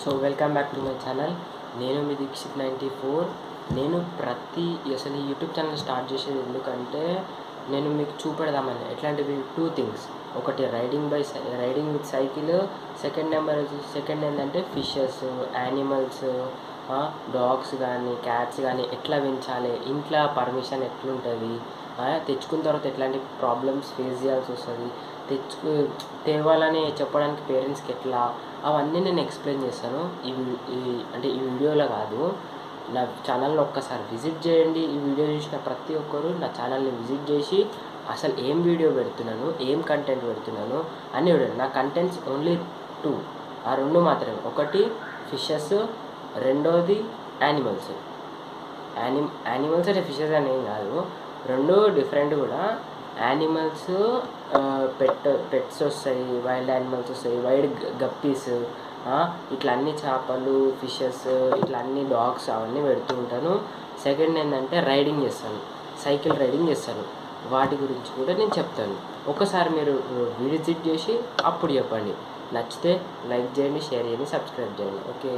So welcome back to my channel. నేను మీ దీక్షిత్ 94. నేను అసలు ఈ యూట్యూబ్ ఛానల్ స్టార్ట్ చేసేది ఎందుకంటే నేను మీకు చూపెడదామని. ఎట్లాంటివి 2 థింగ్స్. ఒకటి రైడింగ్ విత్ సైకిల్. సెకండ్ ఏంటంటే ఫిషెస్, యానిమల్స్, డాగ్స్ కానీ క్యాట్స్ కానీ ఎట్లా పెంచాలి, ఇంట్లో పర్మిషన్ ఎట్లుంటుంది, తెచ్చుకున్న తర్వాత ఎట్లాంటి ప్రాబ్లమ్స్ ఫేస్ చేయాల్సి వస్తుంది, తేవాలని చెప్పడానికి పేరెంట్స్కి ఎట్లా, అవన్నీ నేను ఎక్స్ప్లెయిన్ చేస్తాను. ఈ వీడియోలో కాదు, నా ఛానల్ని ఒక్కసారి విజిట్ చేయండి. ఈ వీడియో చూసిన ప్రతి ఒక్కరు నా ఛానల్ని విజిట్ చేసి అసలు ఏం వీడియో పెడుతున్నాను, ఏం కంటెంట్ పెడుతున్నాను అన్నీ చూడండి. నా కంటెంట్స్ ఓన్లీ 2, ఆ 2 మాత్రమే. ఒకటి ఫిషెస్, రెండోది యానిమల్స్. యానిమల్స్ అంటే ఫిషెస్ అనేం కాదు, 2 డిఫరెంట్ కూడా. యానిమల్స్ పెట్స్ వస్తాయి, వైల్డ్ యానిమల్స్ వస్తాయి, వైల్డ్ గప్పీస్, ఇట్లా అన్ని చేపలు, ఫిషెస్, ఇట్లా అన్ని డాగ్స్ అవన్నీ పెడుతూ ఉంటాను. సెకండ్ ఏంటంటే సైకిల్ రైడింగ్ చేస్తాను. వాటి గురించి కూడా నేను చెప్తాను. ఒకసారి మీరు విజిట్ చేసి అప్పుడు చెప్పండి. నచ్చితే లైక్ చేయండి, షేర్ చేయండి, సబ్స్క్రైబ్ చేయండి. ఓకే.